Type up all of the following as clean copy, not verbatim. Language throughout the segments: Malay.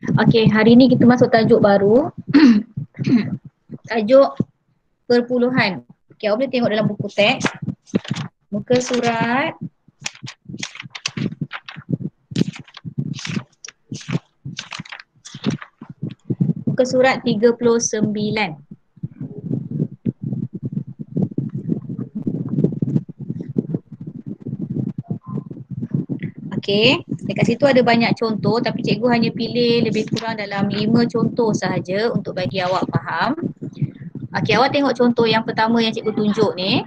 Okey, hari ni kita masuk tajuk baru. Tajuk perpuluhan. Okey, awak boleh tengok dalam buku teks. Muka surat muka surat 39. Okey, dekat situ ada banyak contoh tapi cikgu hanya pilih lebih kurang dalam 5 contoh sahaja untuk bagi awak faham. Okey, awak tengok contoh yang pertama yang cikgu tunjuk ni.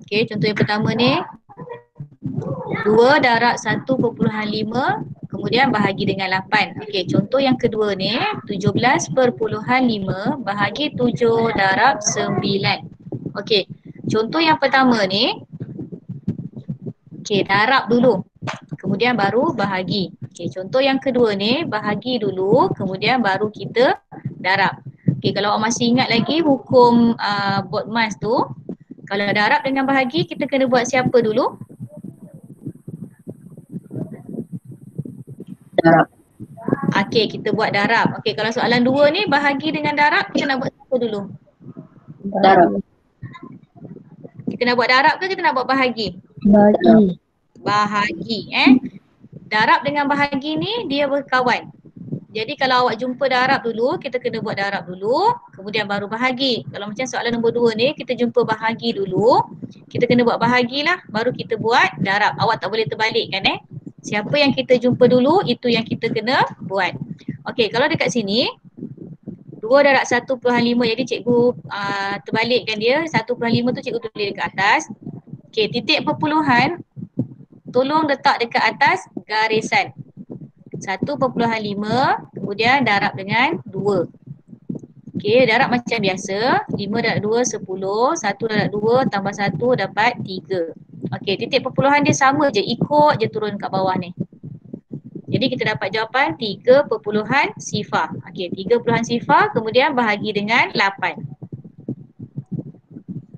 Okey, contoh yang pertama ni 2 darab 1/5 kemudian bahagi dengan 8. Okey, contoh yang kedua ni 17/5 bahagi 7 darab 9. Okey, contoh yang pertama ni darab dulu. Kemudian baru bahagi. Okey, contoh yang kedua ni bahagi dulu kemudian baru kita darab. Okey, kalau awak masih ingat lagi hukum Bode-Mas tu, kalau darab dengan bahagi kita kena buat siapa dulu? Darab. Okey, kita buat darab. Okey, kalau soalan 2 ni bahagi dengan darab kita nak buat siapa dulu? Darab. Kita nak buat darab ke kita nak buat bahagi? Bahagi. Bahagi Darab dengan bahagi ni dia berkawan. Jadi kalau awak jumpa darab dulu, kita kena buat darab dulu, kemudian baru bahagi. Kalau macam soalan nombor 2 ni, kita jumpa bahagi dulu, kita kena buat bahagilah, baru kita buat darab. Awak tak boleh terbalikkan Siapa yang kita jumpa dulu, itu yang kita kena buat. Okey, kalau dekat sini, 2 darab 1/5, jadi cikgu terbalikkan dia. 1/5 tu cikgu tulis dekat atas. Okey, titik perpuluhan, tolong letak dekat atas garisan. 1/5 kemudian darab dengan 2. Okey, darab macam biasa. 5 darab 2, 10. 1 darab 2 tambah 1 dapat 3. Okey, titik perpuluhan dia sama je. Ikut je turun kat bawah ni. Jadi kita dapat jawapan 3 perpuluhan sifar. Okey, 3 perpuluhan sifar kemudian bahagi dengan 8.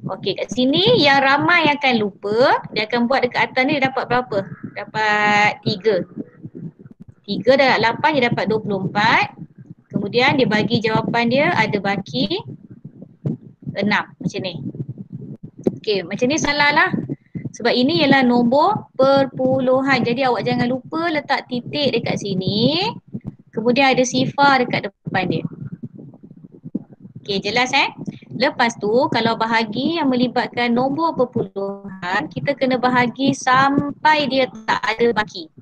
Okey, kat sini yang ramai akan lupa, dia akan buat dekat atas ni dia dapat berapa? Dapat 3. 3 darab 8 dia dapat 24. Kemudian dia bagi jawapan dia ada baki 6 macam ni. Okey, macam ni salah lah. Sebab ini ialah nombor perpuluhan. Jadi awak jangan lupa letak titik dekat sini. Kemudian ada sifar dekat depan dia. Okey, jelas Lepas tu kalau bahagi yang melibatkan nombor perpuluhan, kita kena bahagi sampai dia tak ada baki.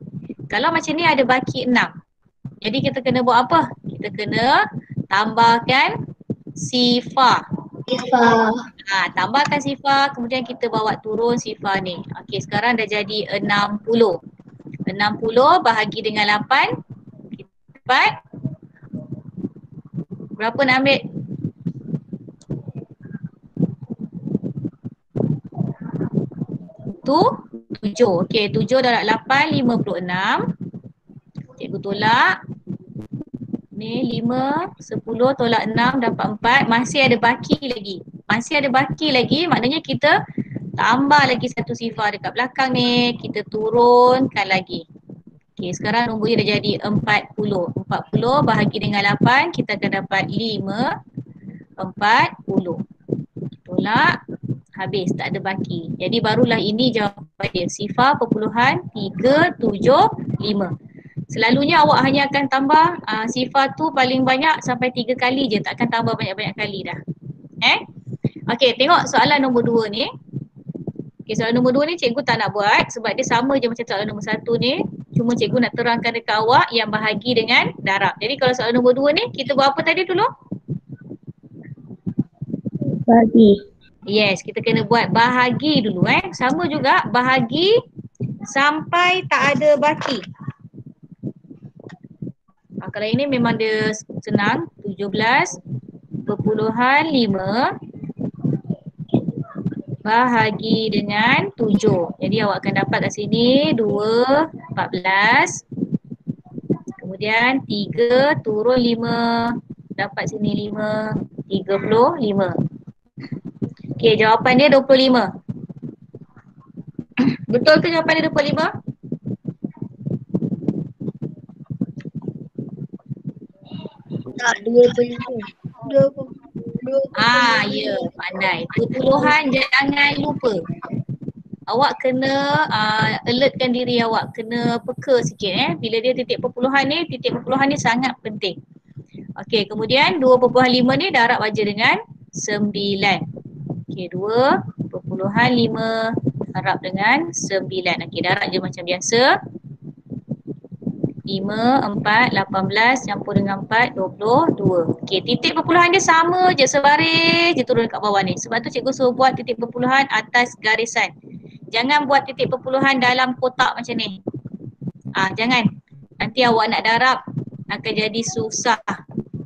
Kalau macam ni ada baki 6. Jadi kita kena buat apa? Kita kena tambahkan sifar. Tambahkan sifar, kemudian kita bawa turun sifar ni. Okey, sekarang dah jadi 60. 60 bahagi dengan 8, kita dapat berapa nak ambil? Tu 7. Okey, 7 darab 8, 56. Cikgu tolak. Ni 5, 10 tolak 6 dapat 4. Masih ada baki lagi. Masih ada baki lagi, maknanya kita tambah lagi satu sifar dekat belakang ni. Kita turunkan lagi. Okey, sekarang nombor dia dah jadi 40. 40 bahagi dengan 8, kita akan dapat 5, 40. Tolak. Habis, tak ada baki. Jadi barulah ini jawapan dia. Sifar perpuluhan 375. Selalunya awak hanya akan tambah sifar tu paling banyak sampai 3 kali je. Tak akan tambah banyak-banyak kali dah. Okey, tengok soalan nombor 2 ni. Okey, soalan nombor 2 ni cikgu tak nak buat sebab dia sama je macam soalan nombor 1 ni. Cuma cikgu nak terangkan dekat awak yang bahagi dengan darab. Jadi kalau soalan nombor 2 ni, kita buat apa tadi dulu? Bahagi. Yes, kita kena buat bahagi dulu Sama juga bahagi sampai tak ada baki. Kalau ini memang dia senang. 17/5 bahagi dengan 7. Jadi awak akan dapat kat sini 2, 14. Kemudian 3 turun 5. Dapat sini 5, 35. Okey, jawapan dia 25. Betul ke jawapan dia 25? Tak, 2/5. 2,5. Ya, pandai. Perpuluhan jangan lupa. Awak kena alertkan diri awak, kena peka sikit bila dia titik perpuluhan ni sangat penting. Okey, kemudian 2.5 ni darab aja dengan 9. Okey, 2.5 darab dengan 9. Okey, darab je macam biasa. 5, 4, 18 campur dengan 4, 22. Okey, titik perpuluhan dia sama je, sebaris je turun kat bawah ni. Sebab tu cikgu suruh buat titik perpuluhan atas garisan. Jangan buat titik perpuluhan dalam kotak macam ni. Jangan. Nanti awak nak darab akan jadi susah.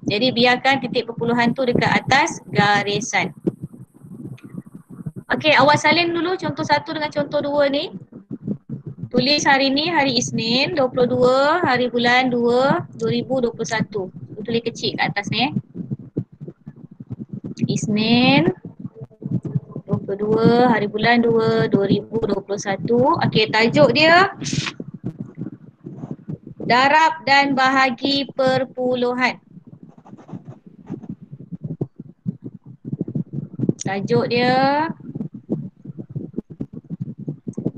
Jadi biarkan titik perpuluhan tu dekat atas garisan. Okey, awak salin dulu contoh 1 dengan contoh 2 ni. Tulis hari ni hari Isnin 22 hari bulan 2 2021. Tulis kecil kat atas ni. Isnin 22 hari bulan 2 2021. Okey, tajuk dia darab dan bahagi perpuluhan. Tajuk dia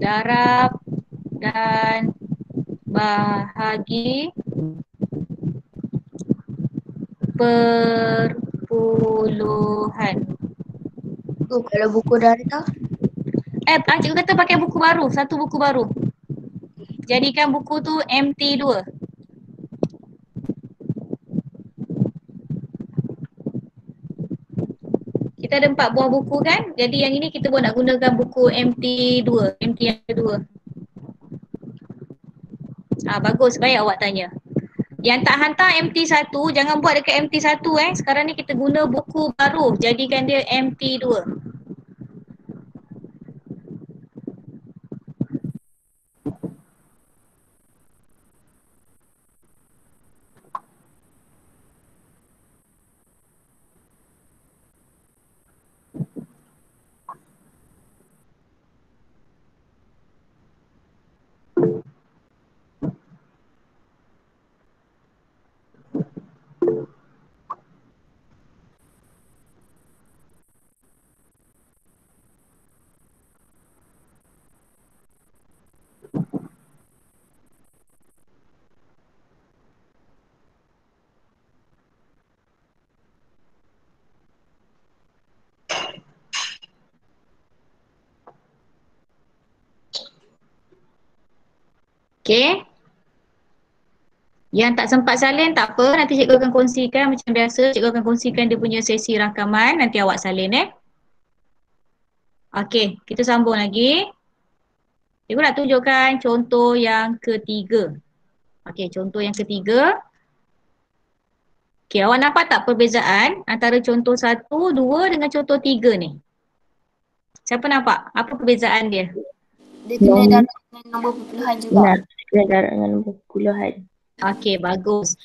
darab dan bahagi perpuluhan. Kalau buku data? Cikgu kata pakai buku baru, satu buku baru. Jadikan buku tu MT2. Kita ada 4 buah buku kan? Jadi yang ini kita pun nak gunakan buku MT2, MT yang kedua. Bagus, baik awak tanya. Yang tak hantar MT1, jangan buat dekat MT1 Sekarang ni kita guna buku baru, jadikan dia MT2. Okay. Yang tak sempat salin tak apa, nanti cikgu akan kongsikan macam biasa. Cikgu akan kongsikan dia punya sesi rakaman, nanti awak salin Okay, kita sambung lagi. Cikgu nak tunjukkan contoh yang ketiga. Okay, contoh yang ketiga. Okay, awak nampak tak perbezaan antara contoh 1, 2 dengan contoh 3 ni? Siapa nampak? Apa perbezaan dia? Dia kena darab dengan nombor perpuluhan juga. Kena darab dengan nombor perpuluhan. Okey, bagus.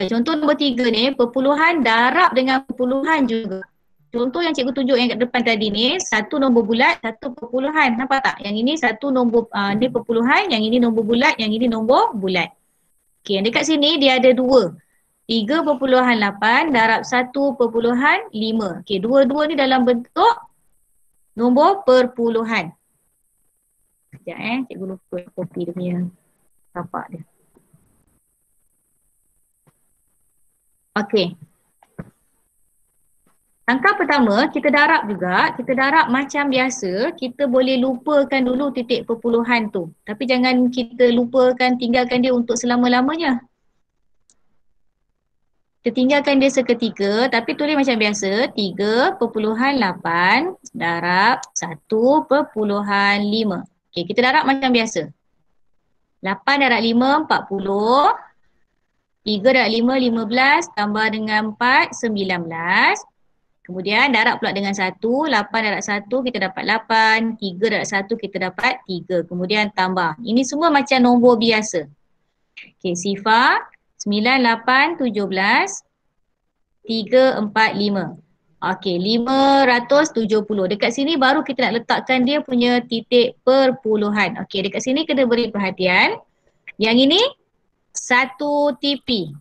Contoh nombor 3 ni, perpuluhan darab dengan perpuluhan juga. Contoh yang cikgu tunjuk yang kat depan tadi ni, satu nombor bulat, satu perpuluhan. Nampak tak? Yang ini satu nombor, ni perpuluhan, yang ini nombor bulat, yang ini nombor bulat. Okey, yang dekat sini dia ada 2. 3.8 darab 1.5. Okey, dua-dua ni dalam bentuk nombor perpuluhan. Sekejap cikgu lupa kopi dia punya tapak dia. Okey. Langkah pertama, kita darab juga. Kita darab macam biasa. Kita boleh lupakan dulu titik perpuluhan tu. Tapi jangan kita lupakan, tinggalkan dia untuk selama-lamanya. Kita tinggalkan dia seketika, tapi tulis macam biasa. 3.8 darab 1.5. Okey, kita darab macam biasa. 8 darab 5, 40. 3 darab 5, 15. Tambah dengan 4, 19. Kemudian darab pula dengan 1. 8 darab 1, kita dapat 8. 3 darab 1, kita dapat 3. Kemudian tambah. Ini semua macam nombor biasa. Okey, sifar. 9, 8, 17. 3, 4, 5. Okey, 570. Dekat sini baru kita nak letakkan dia punya titik perpuluhan. Okey, dekat sini kena beri perhatian. Yang ini 1 TP.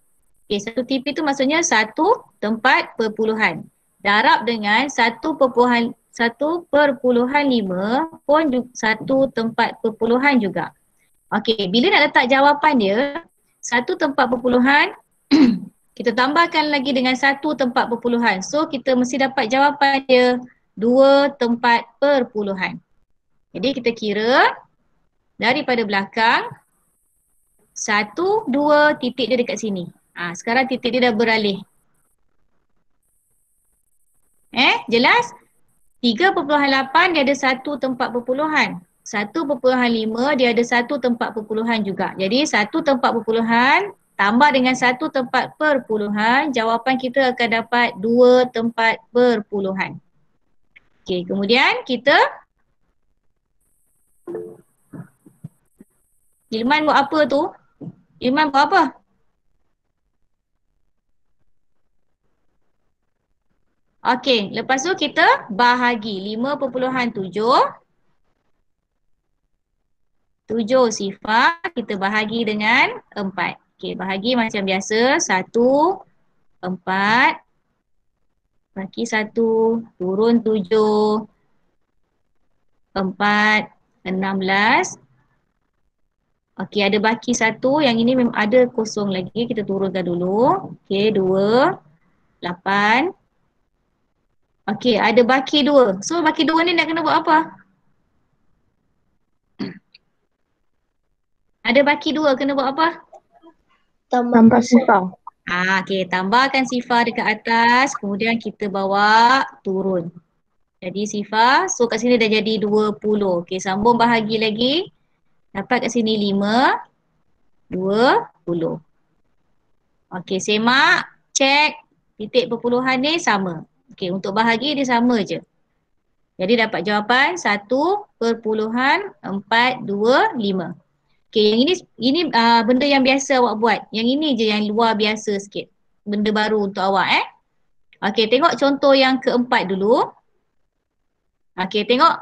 Okay, 1 TP tu maksudnya 1 tempat perpuluhan. Darab dengan 1/5 pun 1 tempat perpuluhan juga. Okey, bila nak letak jawapan dia, 1 tempat perpuluhan, kita tambahkan lagi dengan 1 tempat perpuluhan. So, kita mesti dapat jawapan dia 2 tempat perpuluhan. Jadi, kita kira daripada belakang, 1, 2, titik dia dekat sini. Sekarang titik dia dah beralih. Jelas? 3.8 dia ada 1 tempat perpuluhan. 1.5 dia ada 1 tempat perpuluhan juga. Jadi 1 tempat perpuluhan tambah dengan 1 tempat perpuluhan, jawapan kita akan dapat 2 tempat perpuluhan. Okey, kemudian kita Ilman buat apa tu? Ilman buat apa? Okey, lepas tu kita bahagi 5.7. 7 sifar kita bahagi dengan 4. Okey, bahagi macam biasa. 1, 4. Bagi 1, turun 7. 4, 16. Okey, ada baki 1. Yang ini memang ada kosong lagi. Kita turunkan dulu. Okey, 2, 8. Okey, ada baki 2. So, baki 2 ni nak kena buat apa? Ada baki 2, kena buat apa? Tambah sifar. Okey, tambahkan sifar dekat atas. Kemudian kita bawa turun. Jadi sifar, so kat sini dah jadi 20. Okey, sambung bahagi lagi. Dapat kat sini 5, 20. Okey, semak, cek, titik perpuluhan ni sama. Okey, untuk bahagi dia sama je. Jadi dapat jawapan 1.425. Okey, yang ini benda yang biasa awak buat. Yang ini je yang luar biasa sikit. Benda baru untuk awak Okey, tengok contoh yang keempat dulu. Okey, tengok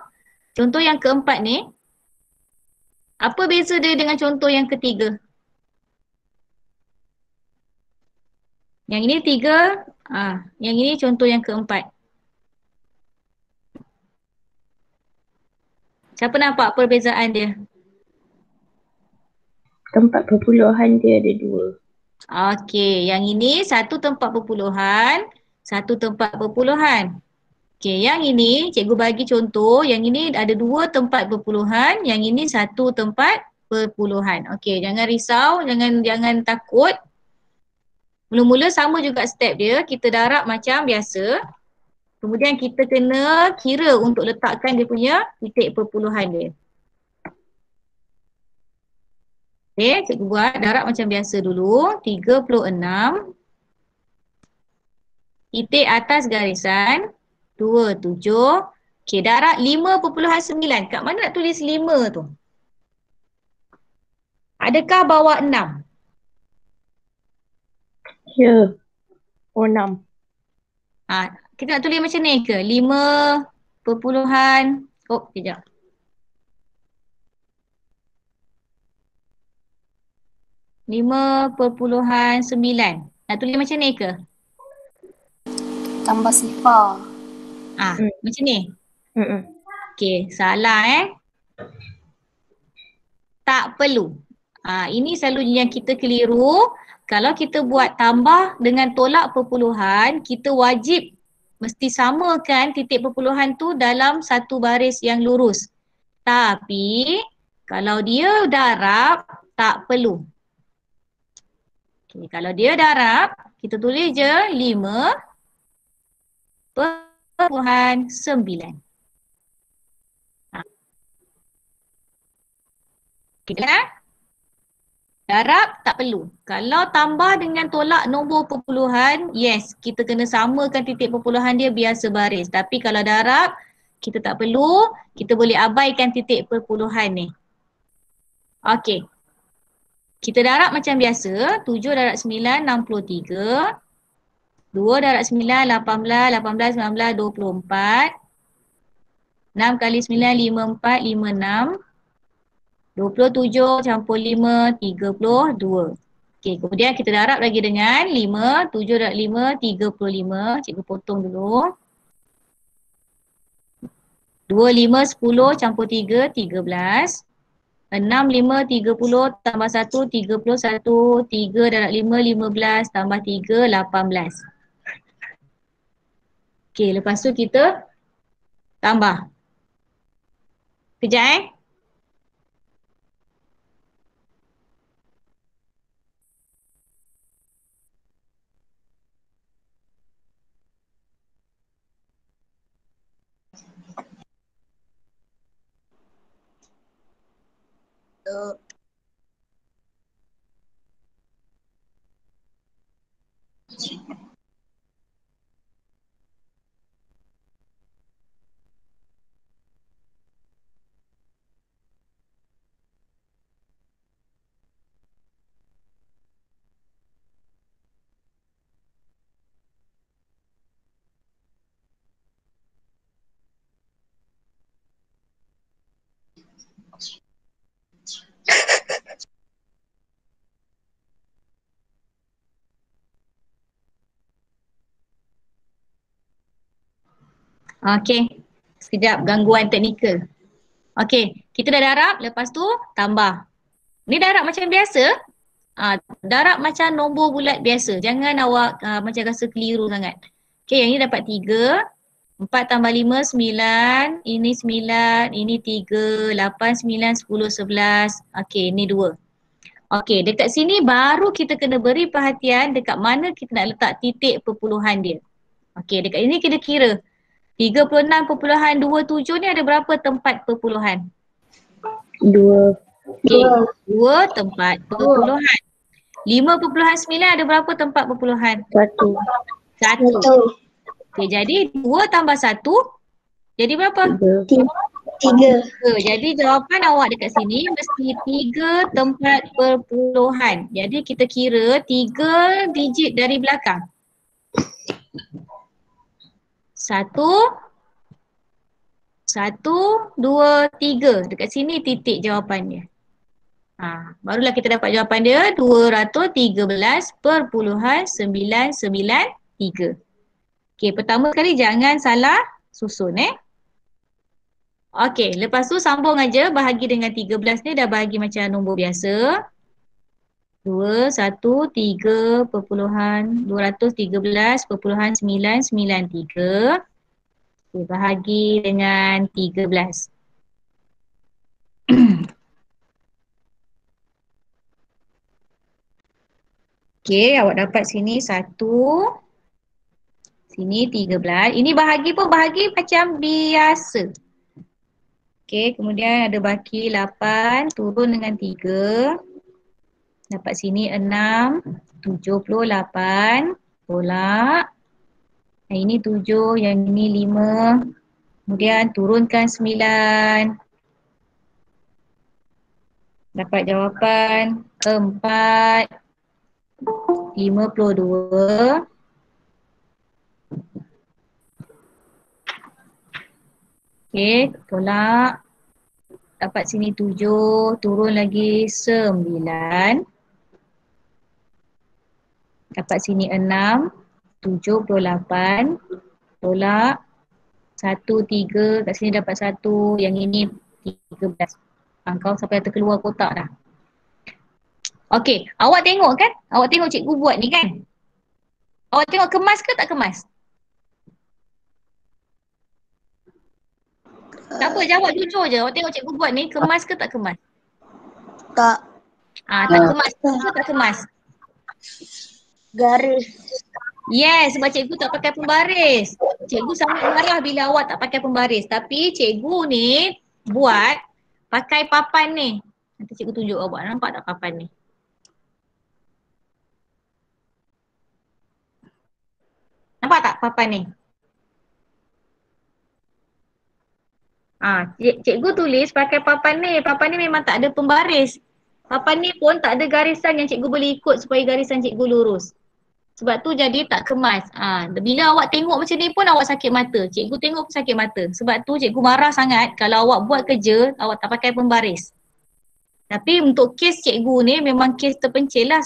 contoh yang keempat ni. Apa beza dia dengan contoh yang ketiga? Yang ini 3, yang ini contoh yang keempat. Siapa nampak perbezaan dia? Tempat perpuluhan dia ada 2. Okey, yang ini 1 tempat perpuluhan, 1 tempat perpuluhan. Okey, yang ini cikgu bagi contoh, yang ini ada 2 tempat perpuluhan, yang ini 1 tempat perpuluhan. Okey, jangan risau, jangan takut. Mula-mula sama juga step dia, kita darab macam biasa. Kemudian kita kena kira untuk letakkan dia punya titik perpuluhan dia. Okey, cikgu buat darab macam biasa dulu. 36. Titik atas garisan. 27. Okey, darab 5.9. Kat mana nak tulis 5 tu? Adakah bawa 6? Ya. 6. Kita nak tulis macam ni ke? 5 perpuluhan. Kejap. 5.9. Nak tulis macam ni ke? Tambah sifar. Macam ni? Okey, salah Tak perlu. Ini selalu yang kita keliru. Kalau kita buat tambah dengan tolak perpuluhan, kita wajib mesti samakan titik perpuluhan tu dalam satu baris yang lurus. Tapi kalau dia darab, tak perlu. Okay, kalau dia darab, kita tulis je 5.9. Okay, darab tak perlu. Kalau tambah dengan tolak nombor perpuluhan, yes, kita kena samakan titik perpuluhan dia biar sebaris. Tapi kalau darab, kita tak perlu, kita boleh abaikan titik perpuluhan ni. Okey. Kita darab macam biasa, 7 darab 9, 63. 2 darab 9, 18, 18, 19, 24. 6 kali 9, 54, 56. 27 campur 5, 32. Okey, kemudian kita darab lagi dengan 5, 7 darab 5, 35. Cikgu potong dulu. 2, 5, 10 campur 3, 13. 6, 5, 30 tambah 1, 31. 3 darab 5, 15 tambah 3, 18. Okey, lepas tu kita tambah. Kejap Okey, sekejap gangguan teknikal. Okey, kita dah darab, lepas tu tambah. Ni darab macam biasa. Darab macam nombor bulat biasa. Jangan awak macam rasa keliru sangat. Okey, yang ni dapat 3. 4 tambah 5, 9. Ini 9, ini 3, 8, 9, 10, 11. Okey, ni 2. Okey, dekat sini baru kita kena beri perhatian dekat mana kita nak letak titik perpuluhan dia. Okey, dekat ini kita kira. 36.27 ni ada berapa tempat perpuluhan? 2. Okey, 2 tempat perpuluhan. 5.9 ada berapa tempat perpuluhan? 1. 1. Okey, jadi 2 tambah 1 jadi berapa? 3. Jadi jawapan awak dekat sini mesti 3 tempat perpuluhan. Jadi kita kira 3 digit dari belakang. 1, 2, 3. Dekat sini titik jawapannya. Barulah kita dapat jawapan dia 213.993. Okey, pertama sekali jangan salah susun Okey, lepas tu sambung aja bahagi dengan 13 ni dah bahagi macam nombor biasa. 213.993. Okey, bahagi dengan 13. Okey, awak dapat sini 1. Sini 13. Ini bahagi pun bahagi macam biasa. Okey, kemudian ada baki 8 turun dengan 3. Dapat sini 6, 78, tolak. Yang ini 7, yang ini 5. Kemudian turunkan 9. Dapat jawapan 4.52. Okey, tolak. Dapat sini 7, turun lagi 9. Dapat sini 6, 78. Tolak. 1, 3. Kat sini dapat 1. Yang ini 13. Kau sampai terkeluar kotak dah. Okey, awak tengok kan? Awak tengok cikgu buat ni kan? Awak tengok kemas ke tak kemas? Tak apa, jawab jujur je. Awak tengok cikgu buat ni kemas ke tak kemas? Tak. Tak kemas. Kenapa tak kemas? Garis. Yes, sebab cikgu tak pakai pembaris. Cikgu sangat marah bila awak tak pakai pembaris. Tapi cikgu ni buat pakai papan ni. Nanti cikgu tunjuk awak. Nampak tak papan ni? Nampak tak papan ni? Cikgu tulis pakai papan ni. Papan ni memang tak ada pembaris. Papan ni pun tak ada garisan yang cikgu boleh ikut supaya garisan cikgu lurus. Sebab tu jadi tak kemas. Bila awak tengok macam ni pun awak sakit mata. Cikgu tengok pun sakit mata. Sebab tu cikgu marah sangat kalau awak buat kerja awak tak pakai pembaris. Tapi untuk kes cikgu ni memang kes terpencil lah.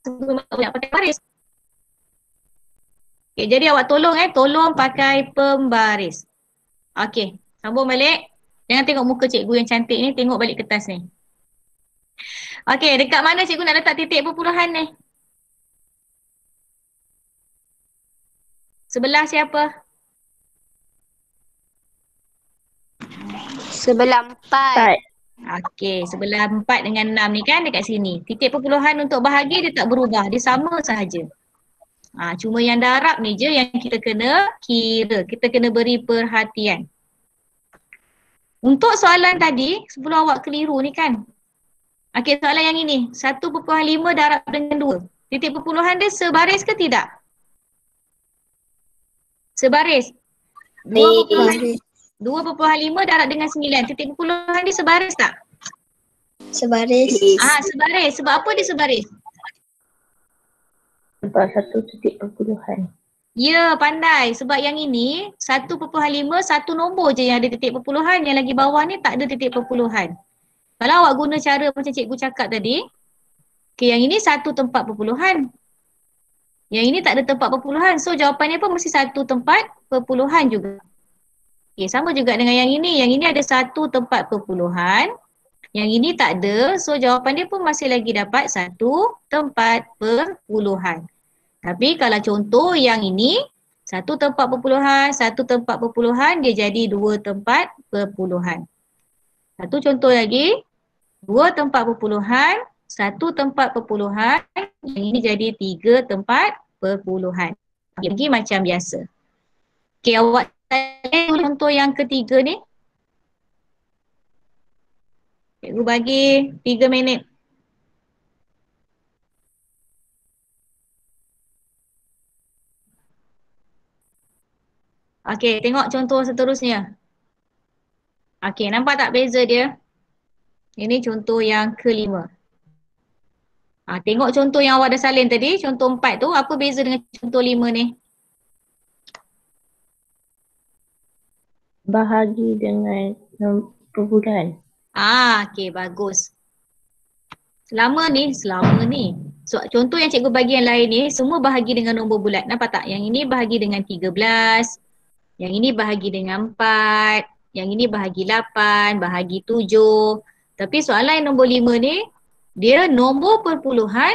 sebelum nak pakai baris. Okay, jadi awak tolong pakai pembaris. Okey, sambung balik. Jangan tengok muka cikgu yang cantik ni, tengok balik kertas ni. Okey, dekat mana cikgu nak letak titik perpuluhan ni? Sebelah siapa? Sebelah 4. Okey, sebelah 4 dengan 6 ni kan dekat sini. Titik perpuluhan untuk bahagi dia tak berubah, dia sama sahaja. Cuma yang darab ni je yang kita kena kira, kita kena beri perhatian. Untuk soalan tadi, sebelum awak keliru ni kan. Okey, soalan yang ini, 1.5 darab dengan 2. Titik perpuluhan dia sebaris ke tidak? Sebaris. 2.5 darab dengan 9. Titik perpuluhan dia sebaris tak? Sebaris. Sebaris. Sebab apa dia sebaris? Sebab satu titik perpuluhan. Ya, pandai. Sebab yang ini 1.5 satu nombor je yang ada titik perpuluhan. Yang lagi bawah ni tak ada titik perpuluhan. Kalau awak guna cara macam cikgu cakap tadi, okay, yang ini satu tempat perpuluhan. Yang ini tak ada tempat perpuluhan. So jawapannya pun mesti satu tempat perpuluhan juga. Okay, sama juga dengan yang ini. Yang ini ada satu tempat perpuluhan. Yang ini tak ada. So jawapan dia pun masih lagi dapat satu tempat perpuluhan. Tapi kalau contoh yang ini, satu tempat perpuluhan, dia jadi dua tempat perpuluhan. Satu contoh lagi, dua tempat perpuluhan, satu tempat perpuluhan, yang ini jadi tiga tempat perpuluhan. Lagi macam biasa. Okey, awak tanya contoh yang ketiga ni. Cikgu bagi 3 minit. Okey, tengok contoh seterusnya. Okey, nampak tak beza dia? Ini contoh yang kelima. Tengok contoh yang awak dah salin tadi, contoh 4 tu, apa beza dengan contoh 5 ni? Bahagi dengan perpuluhan. Okey, bagus. Selama ni. So, contoh yang cikgu bagi yang lain ni, semua bahagi dengan nombor bulat. Nampak tak? Yang ini bahagi dengan 13. Yang ini bahagi dengan 4. Yang ini bahagi 8, bahagi 7. Tapi soalan yang nombor 5 ni, dia nombor perpuluhan,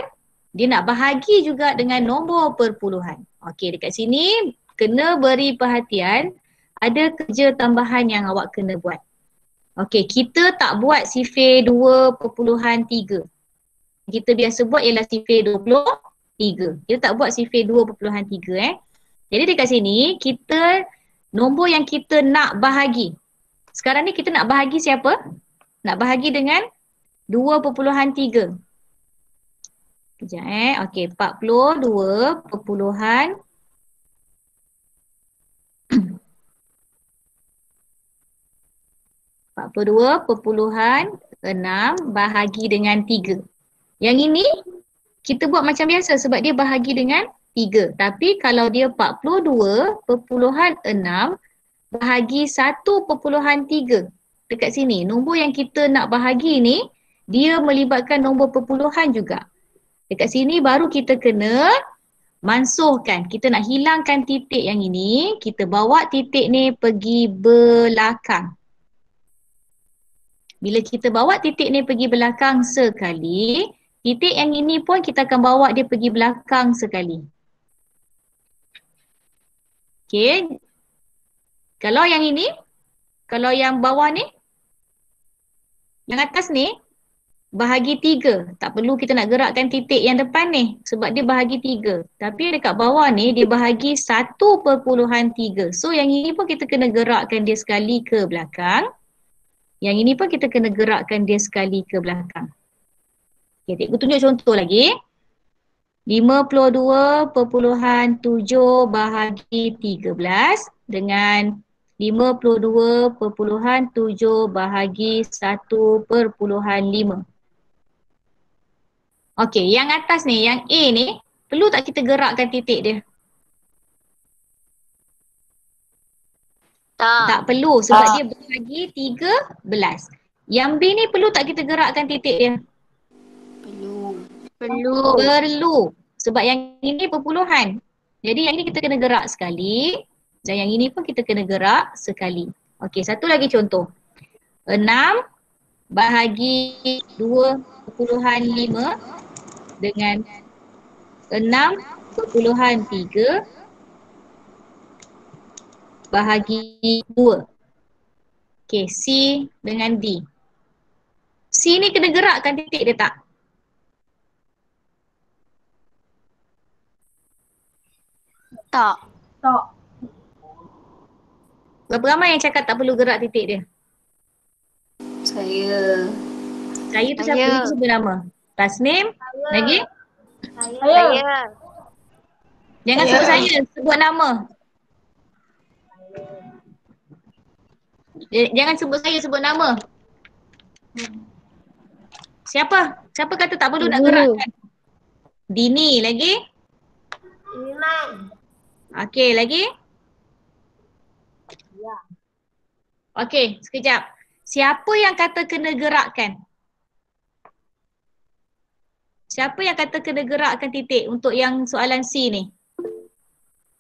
dia nak bahagi juga dengan nombor perpuluhan. Okey, dekat sini kena beri perhatian, ada kerja tambahan yang awak kena buat. Okey, kita tak buat sifir 2.3. Kita biasa buat ialah sifir 23. Kita tak buat sifir 2.3 Jadi dekat sini, kita nombor yang kita nak bahagi. Sekarang ni kita nak bahagi siapa? Nak bahagi dengan 2.3. Kejap Okey, 42 perpuluhan 42.6 bahagi dengan 3. Yang ini kita buat macam biasa sebab dia bahagi dengan 3. Tapi kalau dia 42.6 bahagi 1.3. Dekat sini, nombor yang kita nak bahagi ni, dia melibatkan nombor perpuluhan juga. Dekat sini baru kita kena mansuhkan. Kita nak hilangkan titik yang ini, kita bawa titik ni pergi belakang. Bila kita bawa titik ni pergi belakang sekali, titik yang ini pun kita akan bawa dia pergi belakang sekali. Okey. Kalau yang ini, kalau yang bawah ni, yang atas ni, bahagi 3. Tak perlu kita nak gerakkan titik yang depan ni sebab dia bahagi 3. Tapi dekat bawah ni dia bahagi 1.3. So yang ini pun kita kena gerakkan dia sekali ke belakang. Yang ini pun kita kena gerakkan dia sekali ke belakang. Okay, cikgu tunjuk contoh lagi. 52.7 bahagi 13 dengan 52.7 bahagi 1.5. Okey, yang atas ni, yang A ni, perlu tak kita gerakkan titik dia? Tak perlu sebab dia bahagi 13. Yang B ni perlu tak kita gerakkan titik dia? Perlu. Perlu. Sebab yang ini perpuluhan. Jadi yang ini kita kena gerak sekali dan yang ini pun kita kena gerak sekali. Okey, satu lagi contoh. 6 bahagi 2.5 dengan 6.3 bahagi 2. Okey, C dengan D. C ni kena gerakkan titik dia tak? Tak. Berapa ramai yang cakap tak perlu gerak titik dia? Saya. Saya tu siapa? Itu sebut nama. Last name? Lagi? Saya. Jangan sebut saya, sebut nama. Jangan sebut saya, sebut nama. Siapa? Siapa kata tak perlu nak gerakkan? Dini lagi? Iman. Okey, lagi? Okey, sekejap. Siapa yang kata kena gerakkan? Siapa yang kata kena gerakkan titik untuk yang soalan C ni?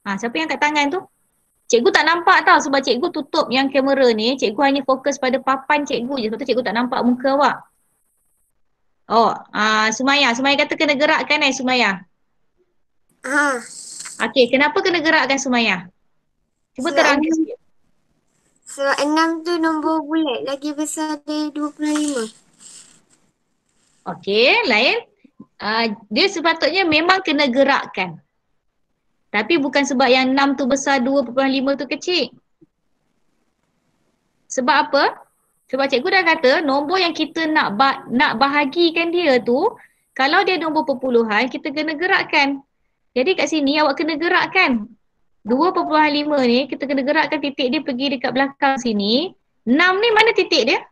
Siapa yang kat tangan tu? Cikgu tak nampak tau sebab cikgu tutup yang kamera ni. Cikgu hanya fokus pada papan cikgu je. Sebab tu cikgu tak nampak muka awak. Sumaya. Sumaya kata kena gerakkan Sumaya. Okey, kenapa kena gerakkan Sumaya? Cuba terangkan sikit. Sebab 6 tu nombor bulat lagi besar dari 25. Okey, lain. Dia sepatutnya memang kena gerakkan. Tapi bukan sebab yang 6 tu besar, 2.5 tu kecil. Sebab apa? Sebab cikgu dah kata nombor yang kita nak bahagikan dia tu, kalau dia nombor perpuluhan, kita kena gerakkan. Jadi kat sini awak kena gerakkan. 2.5 ni kita kena gerakkan titik dia pergi dekat belakang sini. 6 ni mana titik dia?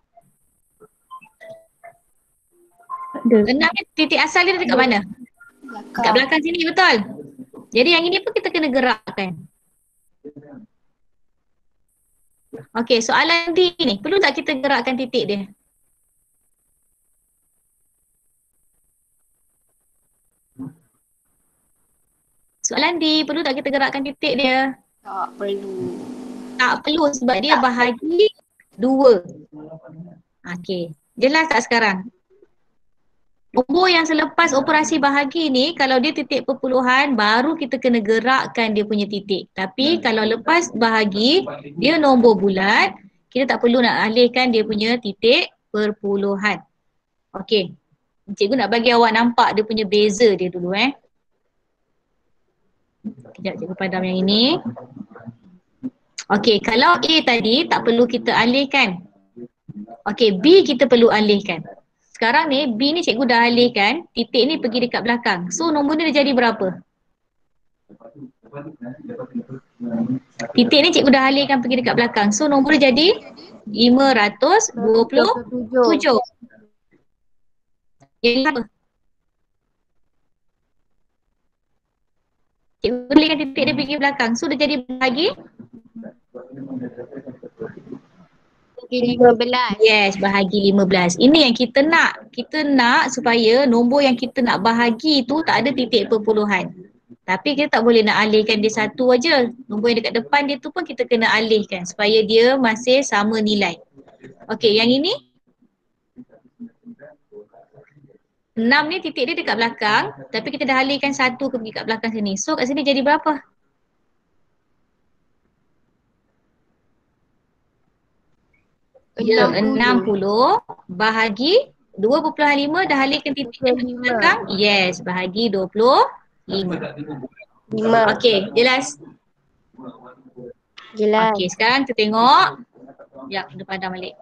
6 ni titik asal dia dekat mana? Dekat belakang sini, betul? Jadi yang ini pun kita kena gerakkan. Okey, soalan D ni, perlu tak kita gerakkan titik dia? Soalan D, perlu tak kita gerakkan titik dia? Tak perlu. Tak perlu sebab dia bahagi 2. Okey, jelas tak sekarang? Nombor yang selepas operasi bahagi ni, kalau dia titik perpuluhan, baru kita kena gerakkan dia punya titik. Tapi kalau lepas bahagi, dia nombor bulat, kita tak perlu nak alihkan dia punya titik perpuluhan. Okey, cikgu nak bagi awak nampak dia punya beza dia dulu Sekejap cikgu padam yang ini. Okey, kalau A tadi tak perlu kita alihkan. Okey, B kita perlu alihkan. Sekarang ni B ni cikgu dah alihkan, titik ni pergi dekat belakang. So nombor ni dah jadi berapa? Titik ni cikgu dah alihkan pergi dekat belakang. So nombor dia jadi 527. Yang apa? Cikgu alihkan titik dia pergi belakang. So dia jadi bahagi 15. Yes, bahagi 15. Ini yang kita nak. Kita nak supaya nombor yang kita nak bahagi tu tak ada titik perpuluhan. Tapi kita tak boleh nak alihkan dia satu aja. Nombor yang dekat depan dia tu pun kita kena alihkan supaya dia masih sama nilai. Okey, yang ini 6 ni titik dia dekat belakang, tapi kita dah alihkan satu pergi kat belakang sini. So kat sini jadi berapa? Ya, 60 bahagi 2.5 dah alihkan titik dia pergi belakang. Yes, bahagi 25. Okey, jelas? Jelas. Okey, sekarang kita tengok. Ya, kita padam balik.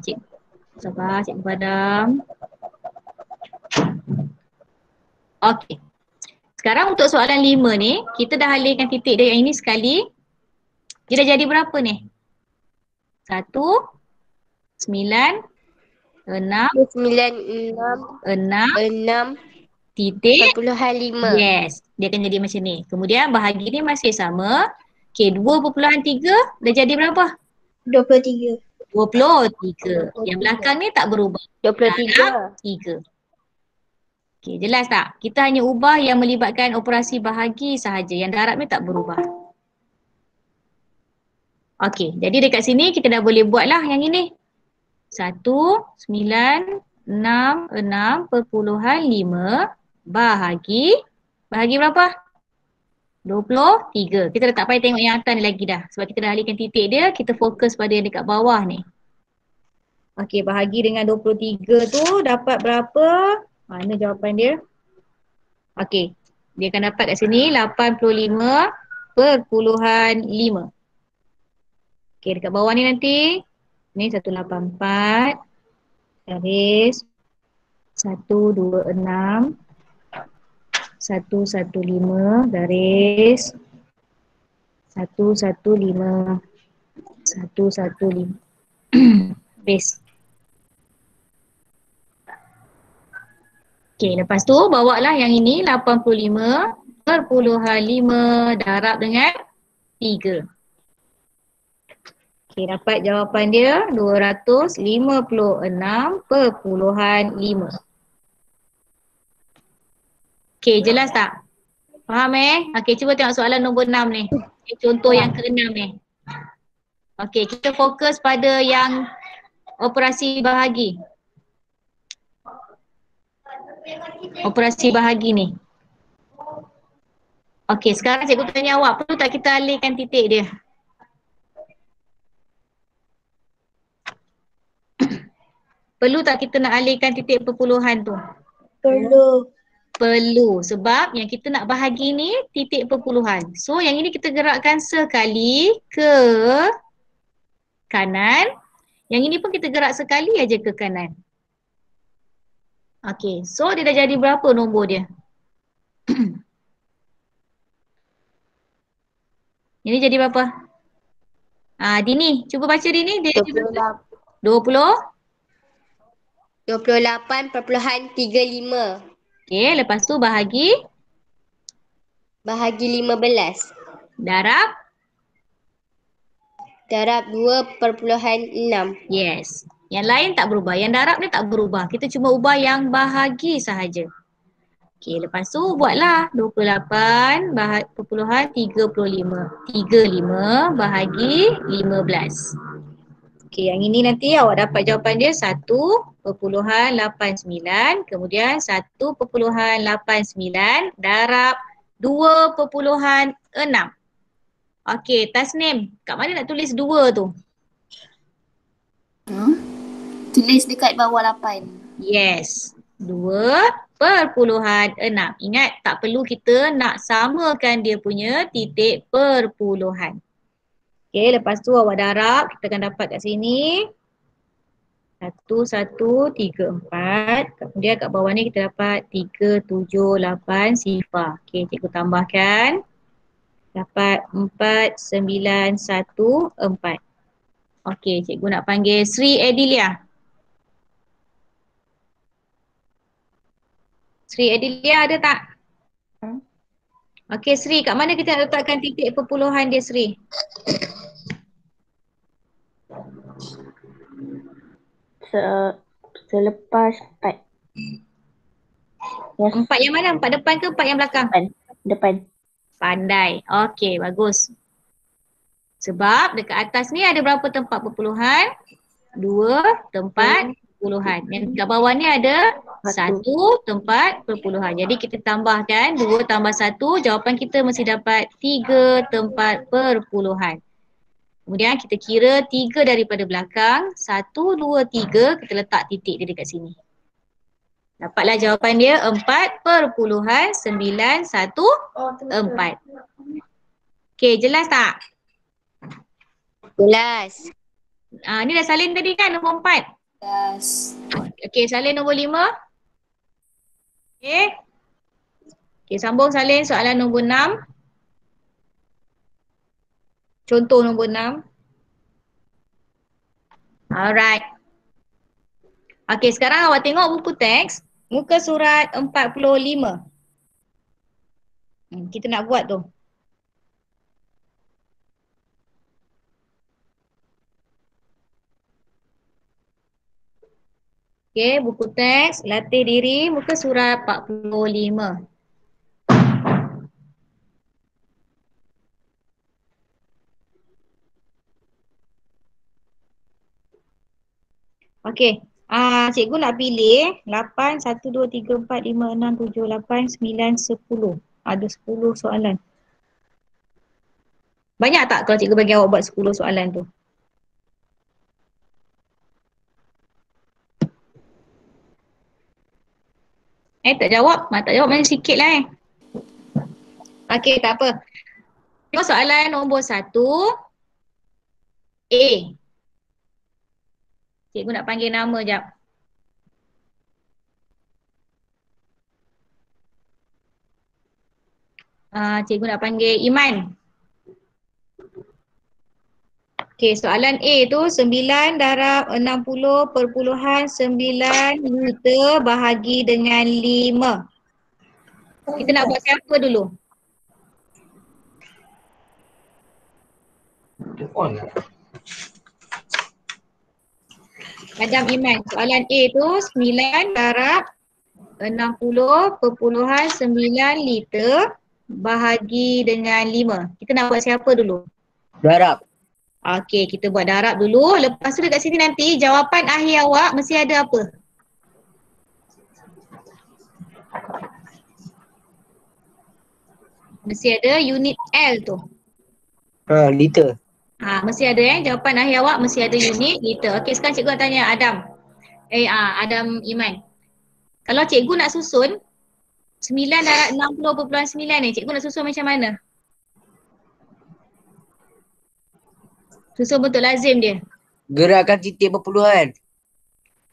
Cik. Sabar, cikgu padam. Okey. Sekarang untuk soalan 5 ni, kita dah alihkan titik dia yang ini sekali. Dia dah jadi berapa ni? 1, 9, 6, 6, titik 45. Yes, dia akan jadi macam ni. Kemudian bahagi ni masih sama. Okey, 2.3 dah jadi berapa? 23. 23. Yang belakang ni tak berubah. 23. 3. Okey, jelas tak? Kita hanya ubah yang melibatkan operasi bahagi sahaja. Yang darab ni tak berubah. Okey, jadi dekat sini kita dah boleh buat lah yang ini. 1966.5 bahagi berapa? 23. Kita dah tak payah tengok yang atas ni lagi dah. Sebab kita dah alihkan titik dia, kita fokus pada yang dekat bawah ni. Okey, bahagi dengan 23 tu dapat berapa? Mana jawapan dia? Okey, dia akan dapat kat sini 85.5. Okey, dekat bawah ni nanti, ni 184 garis 126 115 garis 115 115 base. Okey, lepas tu bawa lah yang ini 85.5 darab dengan 3. Okey, dapat jawapan dia 256.5. Okey, jelas tak? Faham Okey, cuba tengok soalan nombor 6 ni. Contoh yang ke-6 ni. Okey, kita fokus pada yang operasi bahagi. Operasi bahagi ni. Okey, sekarang cikgu tanya awak, perlu tak kita alihkan titik dia? Perlu tak kita nak alihkan titik perpuluhan tu? Perlu. Perlu, sebab yang kita nak bahagi ni titik perpuluhan. So yang ini kita gerakkan sekali ke kanan. Yang ini pun kita gerak sekali aja ke kanan. Okey, so dia dah jadi berapa nombor dia? Ini jadi berapa? Dini, cuba baca Dini. Dia 20? 28.35. Okey, lepas tu bahagi Bahagi 15. darab. Darab 2.6. Yes. Yang lain tak berubah. Yang darab ni tak berubah. Kita cuma ubah yang bahagi sahaja. Okey, lepas tu buatlah 28.35 bahagi 15. Okey, yang ini nanti awak dapat jawapan dia 1.89, kemudian 1.89 darab 2.6. Okey, Tasnim, kat mana nak tulis 2 tu? Tulis dekat bawah 8. Yes, 2.6. Ingat, tak perlu kita nak samakan dia punya titik perpuluhan. Okey, lepas tu awak darab, kita akan dapat kat sini 1134. Kemudian kat bawah ni kita dapat 378 sifar. Okey, cikgu tambahkan. Dapat 4914. Okey, cikgu nak panggil Sri Edilia. Sri Edilia ada tak? Okey Sri, kat mana kita nak letakkan titik perpuluhan dia Sri? Selepas 4. Yes. 4 yang mana? 4 depan ke 4 yang belakang? Depan. Pandai. Okey, bagus. Sebab dekat atas ni ada berapa tempat perpuluhan? 2 tempat perpuluhan. Yang kat bawah ni ada 1 tempat perpuluhan. Jadi kita tambahkan 2 tambah 1, jawapan kita mesti dapat 3 tempat perpuluhan. Kemudian kita kira 3 daripada belakang, 1, 2, 3, kita letak titik dia dekat sini. Dapatlah jawapan dia 4.914. Okey, jelas tak? Jelas. Ni dah salin tadi kan nombor 4? Jelas. Okey, salin nombor 5. Okey. Okey, sambung salin soalan nombor 6. Contoh nombor 6. Alright. Okey, sekarang awak tengok buku teks, muka surat 45. Kita nak buat tu. Okey, buku teks, latih diri, muka surat 45. Okey, cikgu nak pilih 8, 1, 2, 3, 4, 5, 6, 7, 8, 9, 10. Ada 10 soalan. Banyak tak kalau cikgu bagi awak buat 10 soalan tu? Tak jawab? Tak jawab mana sikit lah Okey, tak apa. Tengok soalan nombor 1. A. Cikgu nak panggil nama jap. Cikgu nak panggil Iman. Okey, soalan A tu 9 darab 60.9 liter bahagi dengan 5. Kita nak buat siapa dulu? Adam Iman. Soalan A tu 9 darab 60.9 liter bahagi dengan 5. Kita nak buat siapa dulu? Darab. Okey, kita buat darab dulu. Lepas tu dekat sini nanti jawapan akhir awak mesti ada apa? Mesti ada unit L tu. Liter. Mesti ada jawapan akhir awak mesti ada unit liter. Okey, sekarang cikgu nak tanya Adam. Adam Iman. Kalau cikgu nak susun 9 darab 60.9 ni, cikgu nak susun macam mana? Susun bentuk lazim dia. Gerakkan titik perpuluhan.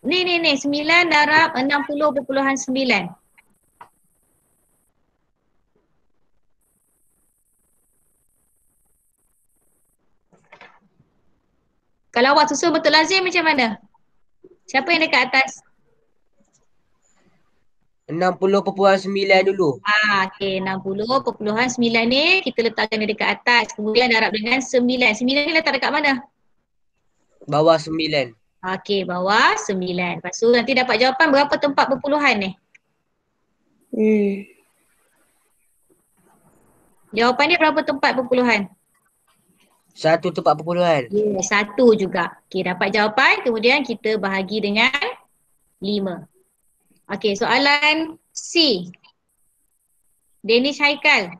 Ni 9 darab 60.9. Kalau awak susun bentuk lazim macam mana? Siapa yang dekat atas? 60.9 dulu. Okey, 60.9 ni kita letakkan dia dekat atas. Kemudian darab dengan 9. 9 ni letak dekat mana? Bawah 9. Okey, bawah 9. Lepas tu nanti dapat jawapan berapa tempat perpuluhan ni? Jawapan dia berapa tempat perpuluhan? 1 tempat perpuluhan. Ya, 1 juga. Okey, dapat jawapan. Kemudian kita bahagi dengan 5. Okey, soalan C. Danish Haikal.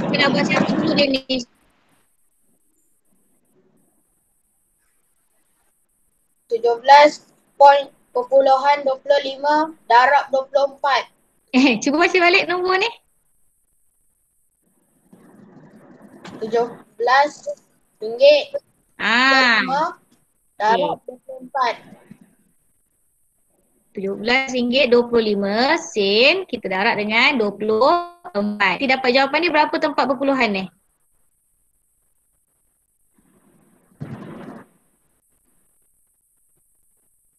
Kita nak buat siapa dulu Danish? .25 darab 24. Cuba baca balik nombor ni. 17 ringgit. 5 darab 24. RM17.25 kita darab dengan 24. Nanti dapat jawapan ni berapa tempat perpuluhan ni?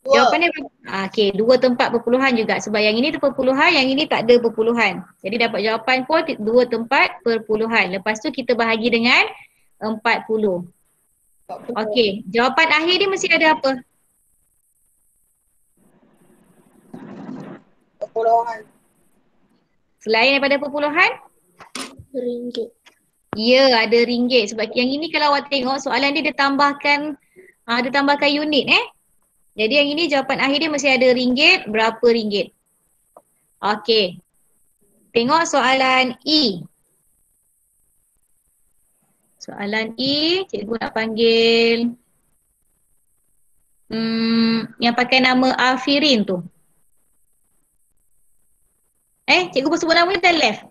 Jawapan dia okey, 2 tempat perpuluhan juga sebab yang ini tu perpuluhan, yang ini tak ada perpuluhan. Jadi dapat jawapan pun 2 tempat perpuluhan. Lepas tu kita bahagi dengan 40. Okey, jawapan akhir dia mesti ada apa? Perpuluhan. Selain daripada perpuluhan? Ringgit. Ya, ada ringgit. Sebab yang ini kalau awak tengok soalan dia tambahkan unit Jadi yang ini jawapan akhir dia mesti ada ringgit, berapa ringgit. Okey. Tengok soalan E. Soalan E, cikgu nak panggil yang pakai nama Afirin tu. Cikgu sebut nama dia dah left.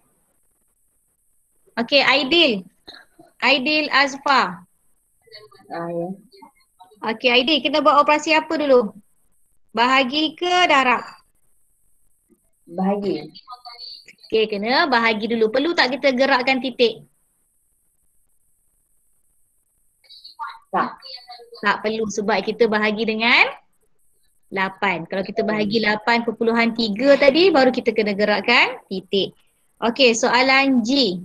Okey, Aidil. Aidil Azfar. Ya. Okey, Aidil, kita buat operasi apa dulu? Bahagi ke darab? Bahagi. Okey, kena bahagi dulu. Perlu tak kita gerakkan titik? Tak. Tak perlu sebab kita bahagi dengan 8. Kalau kita bahagi 8.3 tadi, baru kita kena gerakkan titik. Okey, soalan G.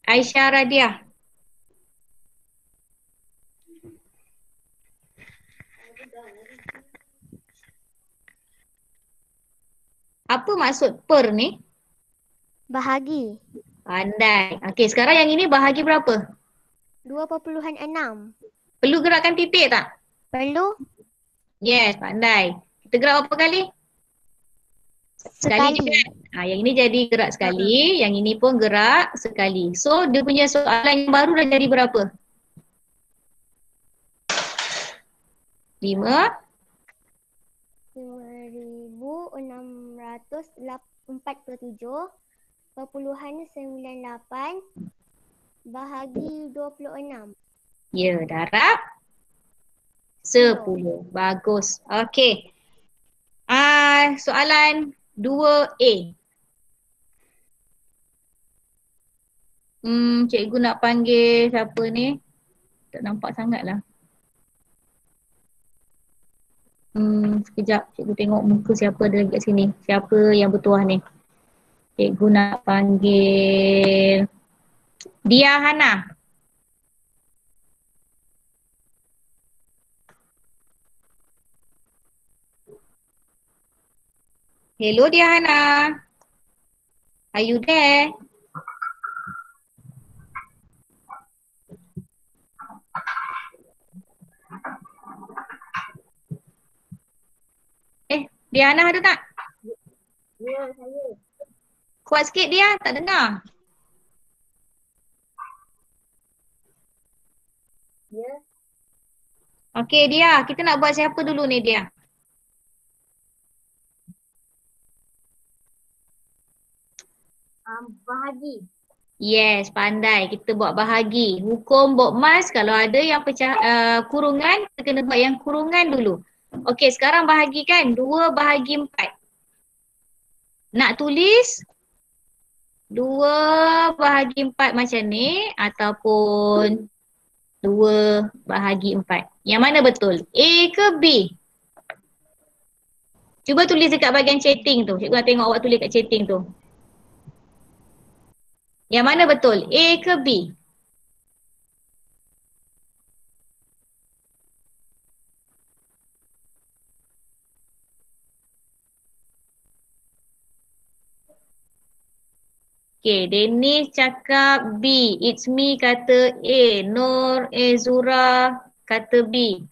Aisyah Radiah. Apa maksud per ni? Bahagi. Pandai. Okey, sekarang yang ini bahagi berapa? 2.6. Perlu gerakkan titik tak? Perlu Yes, pandai. Kita gerak berapa kali? Sekali je sekali. kan? Yang ini jadi gerak sekali, yang ini pun gerak sekali. So, dia punya soalan yang baru dah jadi berapa? 5. 5,647.98 bahagi 26. Ya, darab 10. Bagus. Okey. Soalan 2A. Cikgu nak panggil siapa ni? Tak nampak sangat lah. Sekejap, cikgu tengok muka siapa ada lagi kat sini. Siapa yang bertuah ni? Cikgu nak panggil Dia Hana. Hello Dia Hana. Are you there? Dia Hana ada tak? Ya, saya. Kuat sikit dia, tak dengar. Ya. Okey dia, kita nak buat siapa dulu ni dia? Bahagi. Yes, pandai. Kita buat bahagi. Hukum Bokmas kalau ada yang pecah kurungan, kita kena buat yang kurungan dulu. Okey, sekarang bahagikan 2 bahagi 4. Nak tulis 2 bahagi 4 macam ni ataupun 2 bahagi 4. Yang mana betul? A ke B? Cuba tulis dekat bahagian chatting tu. Cikgu nak tengok awak tulis kat chatting tu. Yang mana betul? A ke B? Okay, Dennis cakap B. It's me kata A. Nur Ezura kata B.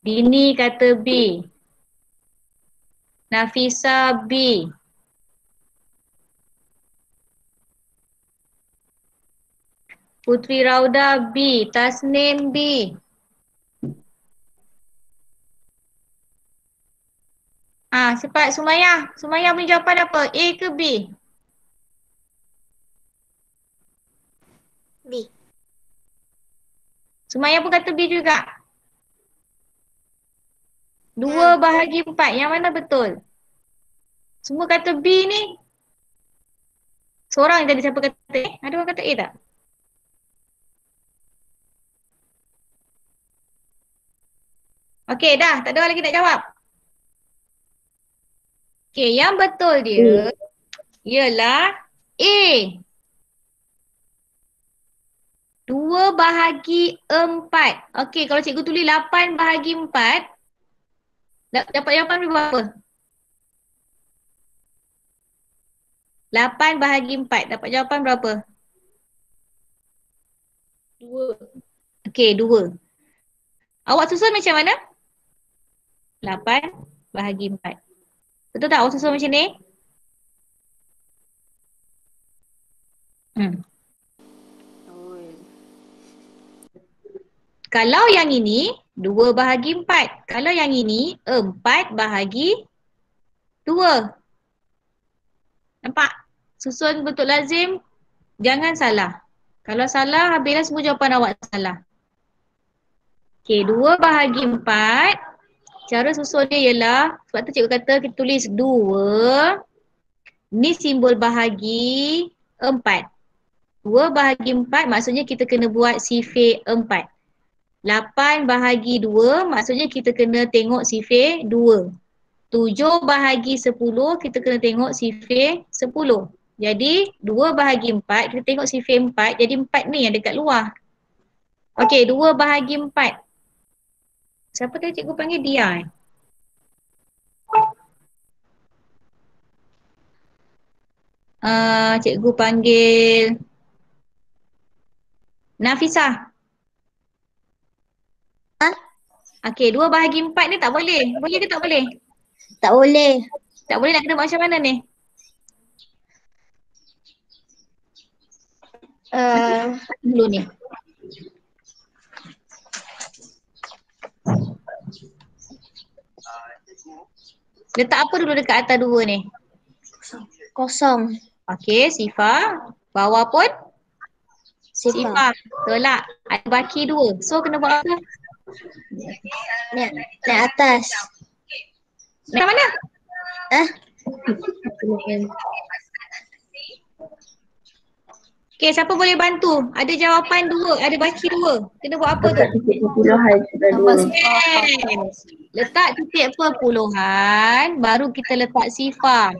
Dini kata B. Nafisa B. Putri Rauda B. Tasnim B. Cepat Sumayah. Sumayah punya jawapan apa? A ke B? B. Sumayah pun kata B juga. 2 bahagi 4. Yang mana betul? Semua kata B ni. Seorang tadi siapa kata A? Ada orang kata A tak? Okey dah. Tak ada orang lagi nak jawab. Okey, yang betul dia ialah A. 2 bahagi 4. Okey, kalau cikgu tulis 8 bahagi 4, dapat jawapan berapa? 8 bahagi 4. Dapat jawapan berapa? 2. Okey, 2. Awak susun macam mana? 8 bahagi 4. Betul tak awak susun macam ni? Kalau yang ini 2 bahagi 4. Kalau yang ini 4 bahagi 2. Nampak? Susun bentuk lazim. Jangan salah. Kalau salah, habislah semua jawapan awak salah. Okey, 2 bahagi 4. Cara susun dia ialah, sebab tu cikgu kata kita tulis 2. Ni simbol bahagi 4. 2 bahagi 4 maksudnya kita kena buat sifir 4. 8 bahagi 2 maksudnya kita kena tengok sifir 2. 7 bahagi 10 kita kena tengok sifir 10. Jadi 2 bahagi 4 kita tengok sifir 4, jadi 4 ni yang dekat luar. Okey, 2 bahagi 4. Siapa tadi cikgu panggil dia? Cikgu panggil Nafisah. Okey, 2 bahagi 4 ni tak boleh. Boleh ke tak boleh? Tak boleh. Tak boleh, nak kena buat macam mana ni? Dulu ni. Letak apa dulu dekat atas 2 ni? Kosong. Okey, Sifar. Bawah pun Sifar. Sifar. Tolak. Ada baki 2. So kena buat apa? Naik atas. Dekat mana? Okey, siapa boleh bantu? Ada jawapan 2, ada baki 2. Kena buat apa tu? Yes. Letak titik perpuluhan, baru kita letak sifar.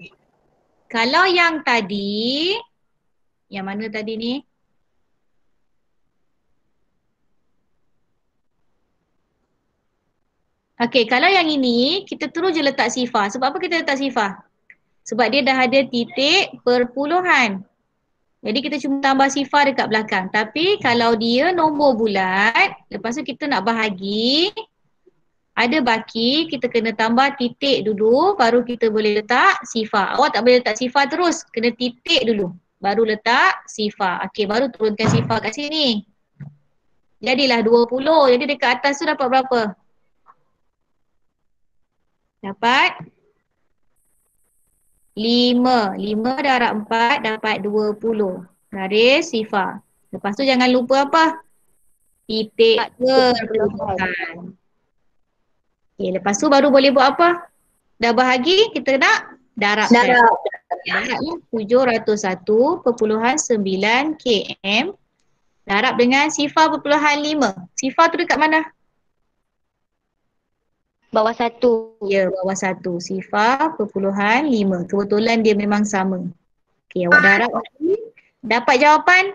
Kalau yang tadi, yang mana tadi ni? Okey, kalau yang ini, kita terus je letak sifar. Sebab apa kita letak sifar? Sebab dia dah ada titik perpuluhan. Jadi kita cuma tambah sifar dekat belakang. Tapi kalau dia nombor bulat, lepas tu kita nak bahagi, ada baki, kita kena tambah titik dulu, baru kita boleh letak sifar. Awak tak boleh letak sifar terus, kena titik dulu. Baru letak sifar. Okey, baru turunkan sifar kat sini. Jadilah 20. Jadi dekat atas tu dapat berapa? Dapat 5. 5 darab 4 dapat 20. Garis sifar. Lepas tu jangan lupa apa? Titik perpuluhan. Okay, lepas tu baru boleh buat apa? Dah bahagi, kita nak darabkan. Darablah 701.9 km. Darab dengan sifar perpuluhan 5. Sifar tu dekat mana? Bawah 1. Ya, bawah 1. Sifar perpuluhan 5. Kebetulan dia memang sama. Okey, awak darab lagi. Dapat jawapan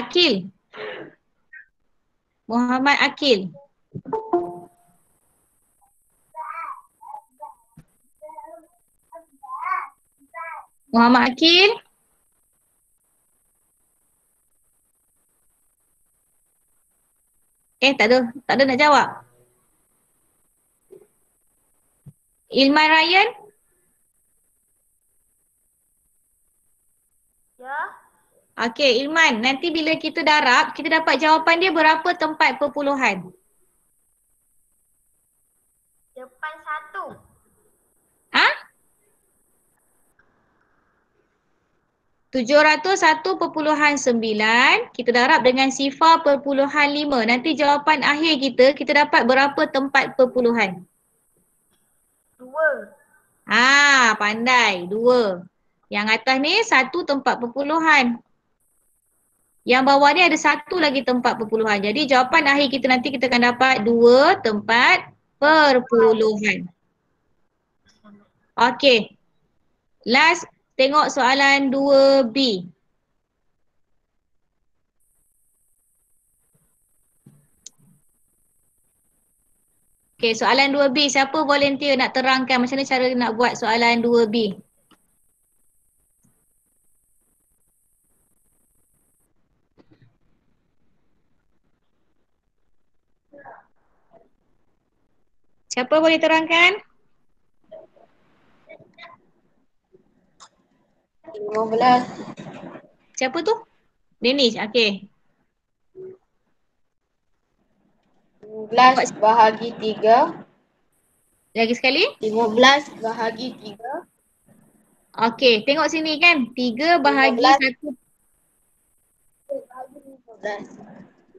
Akil. Muhammad Akil. Muhammad Akil. Tak ada nak jawab. Ilman Ryan. Ya. Okey, Ilman, nanti bila kita darab, kita dapat jawapan dia berapa tempat perpuluhan? Depan 1. Ha? 701.9 kita darab dengan sifar perpuluhan 5. Nanti jawapan akhir kita dapat berapa tempat perpuluhan? 2. Pandai. 2. Yang atas ni 1 tempat perpuluhan. Yang bawah ni ada 1 lagi tempat perpuluhan. Jadi jawapan akhir kita nanti kita akan dapat 2 tempat perpuluhan. Okey. Last, tengok soalan 2B. Okey, soalan 2B. Siapa volunteer nak terangkan macam mana cara nak buat soalan 2B? Siapa boleh terangkan? 15. Siapa tu? Danish, okey. 15 bahagi 3. Lagi sekali? 15 bahagi 3. Okey, tengok sini kan. 3 bahagi 1.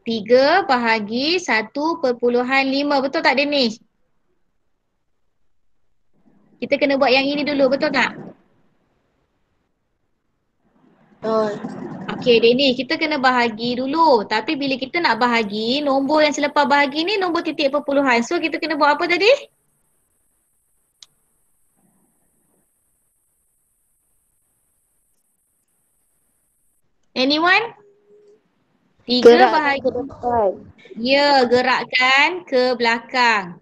3 bahagi 1.5. Betul tak Danish? Kita kena buat yang ini dulu, betul tak? Okey Danish, kita kena bahagi dulu. Tapi bila kita nak bahagi, nombor yang selepas bahagi ni nombor titik perpuluhan. So kita kena buat apa tadi? Anyone? 3 bahagi. ke depan. Ya, gerakkan ke belakang.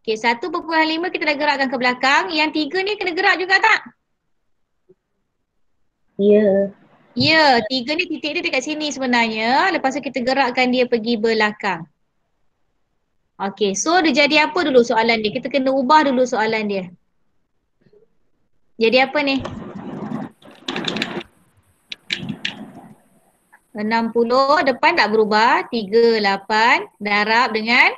Okey, 1.5 kita dah gerakkan ke belakang. Yang 3 ni kena gerak juga tak? Ya. Ya, 3 ni titik dia dekat sini sebenarnya. Lepas tu kita gerakkan dia pergi belakang. Okey, so dia jadi apa dulu soalan dia? Kita kena ubah dulu soalan dia. Jadi apa ni? 60 depan tak berubah. 38 darab dengan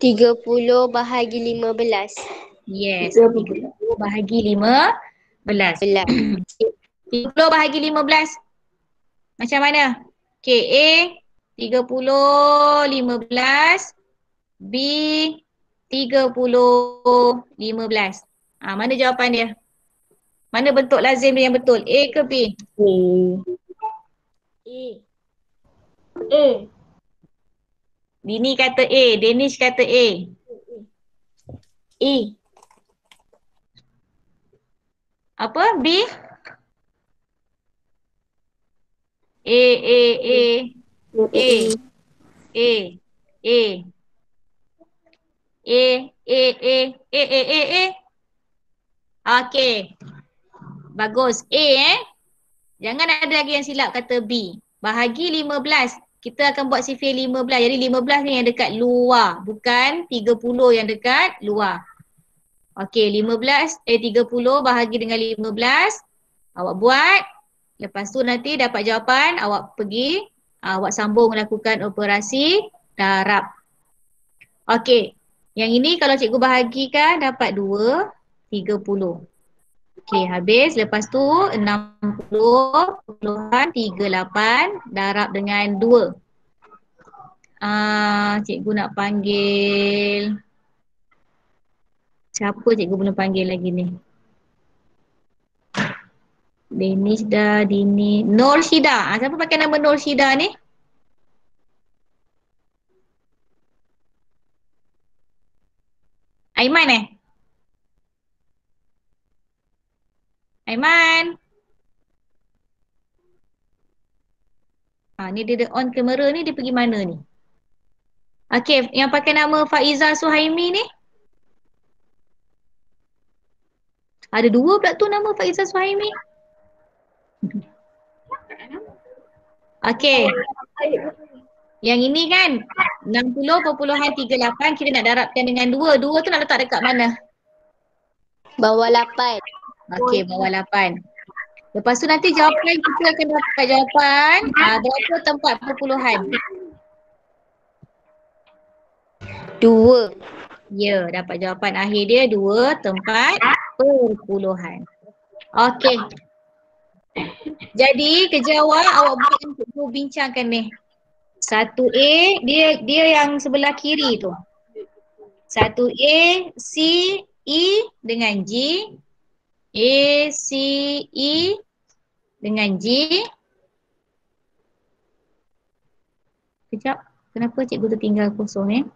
30 bahagi 15. yes, 30 bahagi 15. 30 bahagi 15. Macam mana? Okay, A 30 15. B 30 15. Mana jawapan dia? Mana bentuk lazim dia yang betul? A ke B? A. Dini kata A, Danish kata A. A. Apa? B? A. A. A. A. A. Okey. Bagus. A Jangan ada lagi yang silap kata B. Bahagi 15. Kita akan buat sifir 15. Jadi 15 ni yang dekat luar. Bukan 30 yang dekat luar. Okey, 30 bahagi dengan 15. Awak buat. Lepas tu nanti dapat jawapan, awak pergi, awak sambung melakukan operasi darab. Okey. Yang ini kalau cikgu bahagikan dapat 2, 30. Okey, habis. Lepas tu 60.38 darab dengan 2. Cikgu nak panggil. Siapa cikgu belum panggil lagi ni? Danish dah, Dini. Nur Syida. Siapa pakai nama Nur Syida ni? Aiman Aiman. Ni dia on kamera ni, dia pergi mana ni? Okey, yang pakai nama Faiza Suhaimi ni? Ada 2 pula tu nama Faiza Suhaimi. Okey. Yang ini kan 60.38 kita nak darabkan dengan 2. 2 tu nak letak dekat mana? Bawah 8. Okey, bawah 8. Lepas tu nanti jawapan kita akan dapat jawapan berapa tempat perpuluhan? 2. Ya, dapat jawapan akhir dia 2 tempat perpuluhan. Okey. Jadi kerja awak buat untuk bincangkan ni. 1A dia yang sebelah kiri tu. 1A C E dengan G. A C E dengan G. Kejap. Kenapa cikgu tertinggal kosong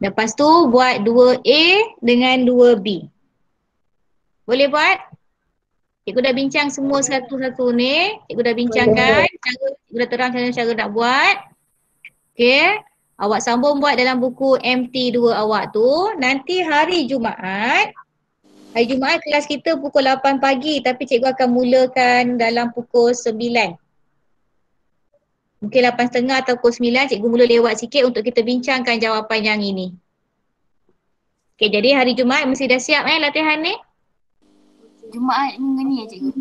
Lepas tu buat 2A dengan 2B. Boleh buat? Cikgu dah bincang semua satu-satu ni. Cikgu dah bincangkan. Cikgu dah terang cara nak buat. Okay. Awak sambung buat dalam buku MT2 awak tu. Nanti hari Jumaat kelas kita pukul 8 pagi tapi cikgu akan mulakan dalam pukul 9. Mungkin 8.30 atau pukul 9 cikgu mula lewat sikit untuk kita bincangkan jawapan yang ini. Okay, jadi hari Jumaat mesti dah siap latihan ni? Jumaat minggu ni ya cikgu?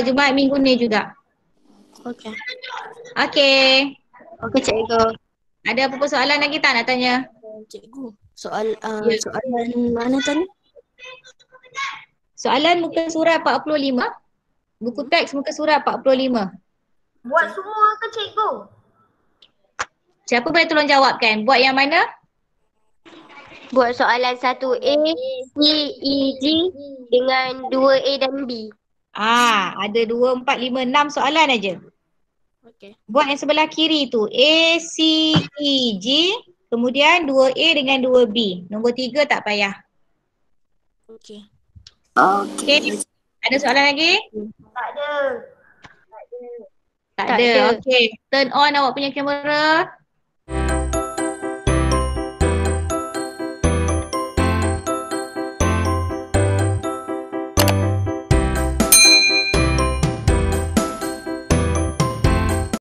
Jumaat minggu ni juga. Okey. Okay. Okey cikgu. Ada apa-apa soalan lagi tak nak tanya? Cikgu, soalan mana tadi? Soalan muka surat 45. Buku teks muka surat 45. Buat semua ke cikgu? Siapa boleh tolong jawabkan? Buat yang mana? Buat soalan 1A, C, E, G dengan 2A dan B. Ada 2, 4, 5, 6 soalan aja. Okey. Buat yang sebelah kiri tu. A, C, E, G. Kemudian 2A dengan 2B. Nombor 3 tak payah. Okey. Okay. Ada soalan lagi? Tak ada. Tak ada. Okey. Turn on awak punya kamera.